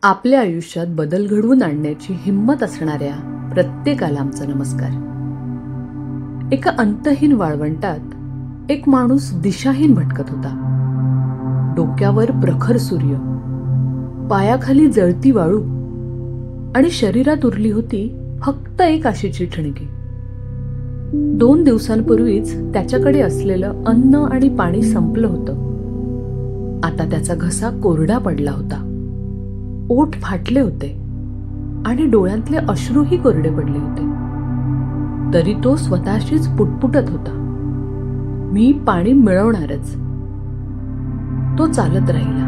आपल्या आयुष्यात बदल घडवून आणण्याची हिंमत असणाऱ्या प्रत्येकाला आमचा नमस्कार. एका अंतहीन वाळवंटात एक माणूस दिशाहीन भटकत होता. डोक्यावर प्रखर सूर्य, पायाखाली जळती वाळू आणि शरीरात उरली होती फक्त एक आशेची ठिणगी. 2 दिवसांपूर्वीच त्याच्याकडे असलेलं अन्न आणि पाणी संपलं होतं. आता त्याचा घसा कोरडा पडला होता, ओठ फाटले होते आणि डोळ्यातले अश्रूही कोरडे पडले होते. तरी तो स्वतःशीच पुटपुटत होता, मी पाणी मिळवणारच. तो चालत राहिला.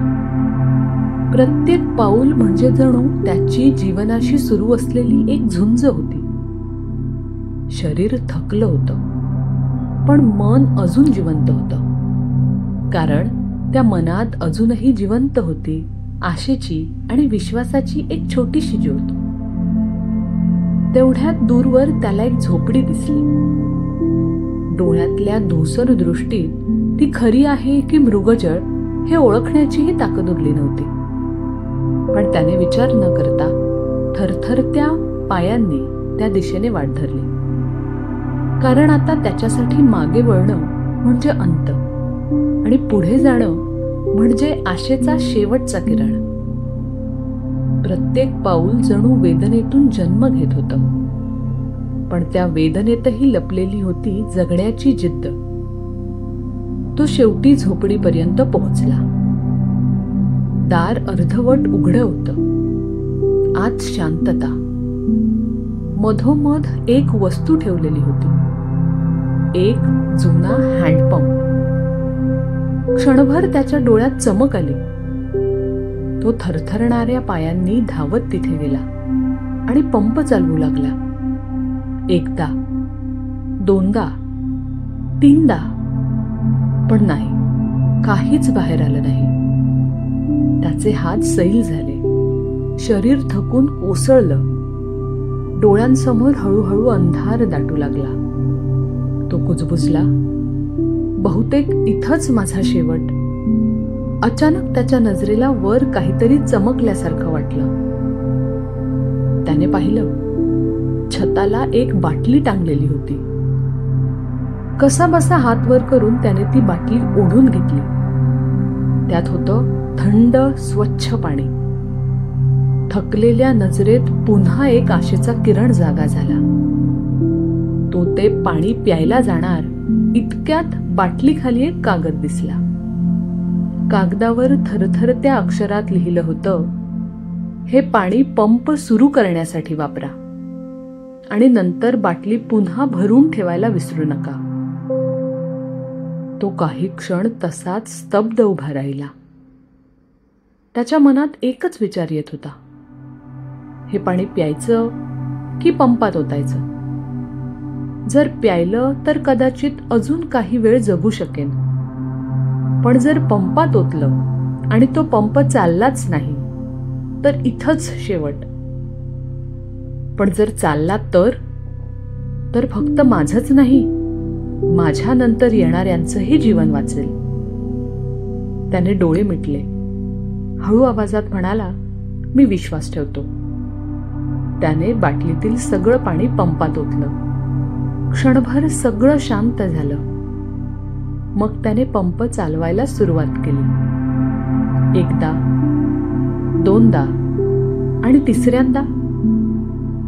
प्रत्येक पाऊल म्हणजे जणू त्याची जीवनाशी सुरू असलेली एक झुंज होती. शरीर थकलं होतं, पण मन अजून जिवंत होतं. कारण त्या मनात अजूनही जिवंत होती आशेची आणि विश्वासाची एक छोटीशी ज्योत. तेवढ्यात दूरवर त्याला एक झोपडी दिसली. डोळ्यातल्या धूसर दृष्टीत ती खरी आहे की मृगजळ हे ओळखण्याचीही ताकद उरली नव्हती. पण त्याने विचार न करता थरथरत्या पायांनी त्या दिशेने वाट धरली. कारण आता त्याच्यासाठी मागे वळणं म्हणजे अंत आणि पुढे जाणं म्हणजे आशेचा शेवटचा किरण. प्रत्येक पाऊल जणू वेदनेतून जन्म घेत होतं, पण त्या वेदनेतही लपलेली होती जगण्याची जिद्द. तो शेवटी झोपडीपर्यंत पोहोचला. दार अर्धवट उघडं होतं. आत शांतता. मधोमध एक वस्तू ठेवलेली होती, एक जुना हँडपंप. क्षणभर त्याच्या डोळ्यात चमक आली. तो थरथरणाऱ्या पायांनी धावत तिथे गेला आणि पंप चालवू लागला. 1दा, 2दा, 3दा, पण नाही, काहीच बाहेर आलं नाही. त्याचे हात सैल झाले. शरीर थकून कोसळलं. डोळ्यांसमोर हळूहळू अंधार दाटू लागला. तो कुजबुजला, बहुतेक इथंच माझा शेवट. अचानक त्याच्या नजरेला वर काहीतरी चमकल्यासारखं वाटलं. त्याने पाहिलं, छताला एक बाटली टांगलेली होती. कसाबसा हात वर करून त्याने ती बाटली ओढून घेतली. त्यात होतं थंड स्वच्छ पाणी. थकलेल्या नजरेत पुन्हा एक आशेचा किरण जागा झाला. तो ते पाणी प्यायला जाणार इतक्यात बाटलीखाली एक कागद दिसला. कागदावर थरथरत्या अक्षरात लिहिलं होतं, हे पाणी पंप सुरू करण्यासाठी वापरा आणि नंतर बाटली पुन्हा भरून ठेवायला विसरू नका. तो काही क्षण तसाच स्तब्ध उभा राहिला. त्याच्या मनात एकच विचार येत होता, हे पाणी प्यायचं की पंपात ओतायचं? जर प्यायलं तर कदाचित अजून काही वेळ जगू शकेन, पण जर पंपात ओतलं आणि तो पंप चाललाच नाही तर इथंच शेवट. पण जर चालला तर फक्त माझंच नाही, माझ्या नंतर येणाऱ्यांचंही जीवन वाचेल. त्याने डोळे मिटले. हळू आवाजात म्हणाला, मी विश्वास ठेवतो. त्याने बाटलीतील सगळं पाणी पंपात ओतलं. क्षणभर सगळं शांत झालं. मग त्याने पंप चालवायला सुरुवात केली. 1दा, 2दा आणि 3ऱ्यांदा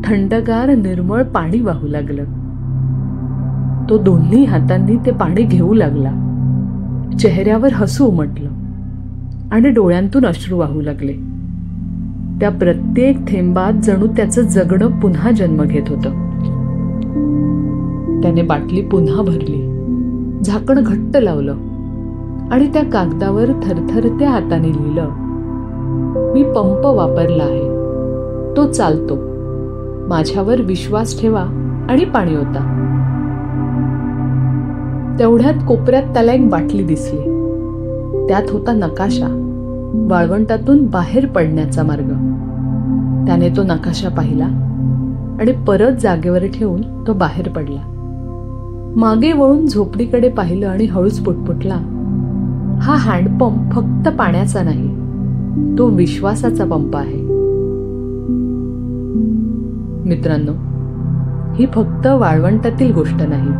थंडगार निर्मळ पाणी वाहू लागलं. तो दोन्ही हातांनी ते पाणी घेऊ लागला. चेहऱ्यावर हसू उमटलं आणि डोळ्यांतून अश्रू वाहू लागले. त्या प्रत्येक थेंबात जणू त्याचं जगणं पुन्हा जन्म घेत होतं. त्याने बाटली पुन्हा भरली, झाकण घट्ट लावलं आणि त्या कागदावर थरथरत्या हाताने लिहिलं, मी पंप वापरला आहे, तो चालतो, माझ्यावर विश्वास ठेवा आणि पाणी ओता. तेवढ्यात कोपऱ्यात त्याला एक बाटली दिसली. त्यात होता नकाशा, वाळवंटातून बाहेर पडण्याचा मार्ग. त्याने तो नकाशा पाहिला आणि परत जागेवर ठेवून तो बाहेर पडला. मागे वळून झोपडीकडे पाहिलं आणि हळूच पुटपुटला, हा हँडपंप फक्त पाण्याचा नाही, तो विश्वासाचा पंप आहे. मित्रांनो, ही फक्त वाळवंटातील गोष्ट नाही,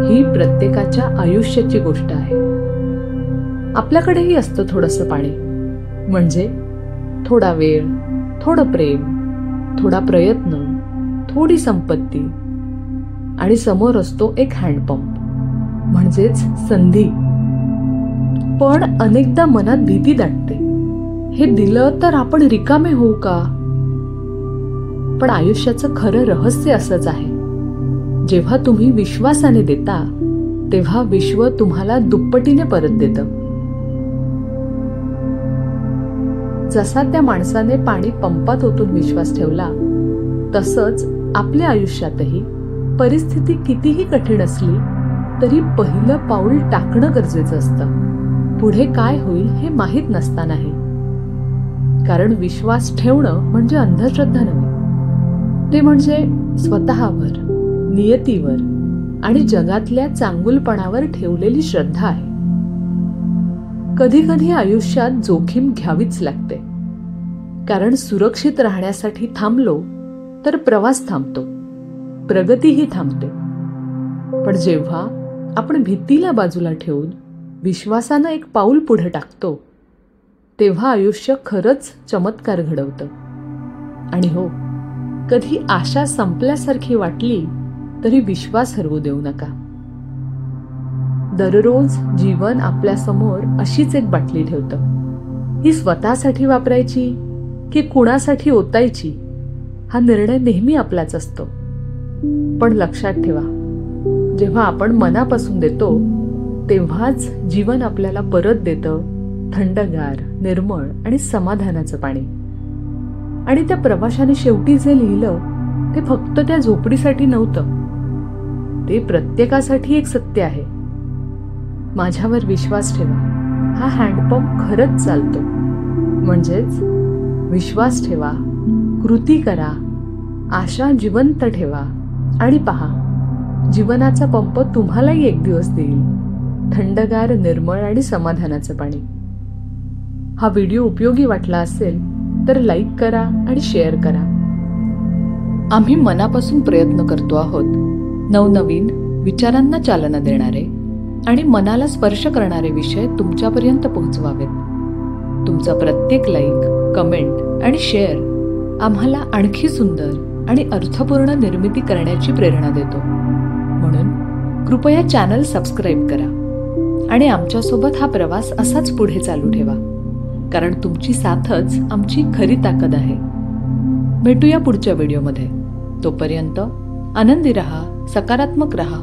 ही प्रत्येकाच्या आयुष्याची गोष्ट आहे. आपल्याकडेही असतं थोडंसं पाणी, म्हणजे थोडा वेळ, थोडं प्रेम, थोडा प्रयत्न, थोडी संपत्ती, आणि समोर असतो एक हँडपंप म्हणजेच संधी. पण अनेकदा मनात भीती दाटते, हे दिलं तर आपण रिकामे होऊ का? पण आयुष्याचं खरं रहस्य असंच आहे, जेव्हा तुम्ही विश्वासाने देता तेव्हा विश्व तुम्हाला दुप्पटीने परत देतं. जसा त्या माणसाने पाणी पंपात ओतून विश्वास ठेवला, तसंच आपल्या आयुष्यातही परिस्थिती कितीही कठीण असली तरी पहिलं पाऊल टाकणं गरजेचं असतं. पुढे काय होईल हे माहीत नसतानाही. कारण विश्वास ठेवणं म्हणजे अंधश्रद्धा नव्हे, ते म्हणजे स्वतःवर, नियतीवर आणि जगातल्या चांगुलपणावर ठेवलेली श्रद्धा आहे. कधी कधी आयुष्यात जोखीम घ्यावीच लागते, कारण सुरक्षित राहण्यासाठी थांबलो तर प्रवास थांबतो, प्रगतीही थांबते. पण जेव्हा आपण भीतीला बाजूला ठेवून विश्वासानं एक पाऊल पुढे टाकतो, तेव्हा आयुष्य खरंच चमत्कार घडवतं. आणि हो, कधी आशा संपल्यासारखी वाटली तरी विश्वास हरवू देऊ नका. दररोज जीवन आपल्यासमोर अशीच एक बाटली ठेवतं. ही स्वतःसाठी वापरायची की कुणासाठी ओतायची, हा निर्णय नेहमी आपलाच असतो. पण लक्षात ठेवा, जेव्हा आपण मनापासून देतो तेव्हाच जीवन आपल्याला परत देतं थंडगार, निर्मळ आणि समाधानाचं पाणी. आणि त्या प्रवाशाने शेवटी जे लिहिलं ते फक्त त्या झोपडीसाठी नव्हतं, ते प्रत्येकासाठी एक सत्य आहे. माझ्यावर विश्वास ठेवा, हा हँडपंप खरंच चालतो. म्हणजेच विश्वास ठेवा, कृती करा, आशा जिवंत ठेवा आणि पहा, जीवनाचा पंप तुम्हालाही एक दिवस देईल थंडगार, निर्मळ आणि समाधानाचं पाणी. हा व्हिडिओ उपयोगी वाटला असेल तर लाईक करा आणि शेअर करा. आम्ही मनापासून प्रयत्न करतो आहोत नवनवीन विचारांना चालना देणारे आणि मनाला स्पर्श करणारे विषय तुमच्यापर्यंत पोहोचवावेत. तुमचा प्रत्येक लाईक, कमेंट आणि शेअर आम्हाला आणखी सुंदर आणि अर्थपूर्ण निर्मिती करण्याची प्रेरणा देतो. म्हणून कृपया चॅनल सबस्क्राईब करा आणि आमच्यासोबत हा प्रवास असाच पुढे चालू ठेवा, कारण तुमची साथच आमची खरी ताकद आहे. भेटूया पुढच्या व्हिडिओमध्ये. तोपर्यंत आनंदी रहा, सकारात्मक रहा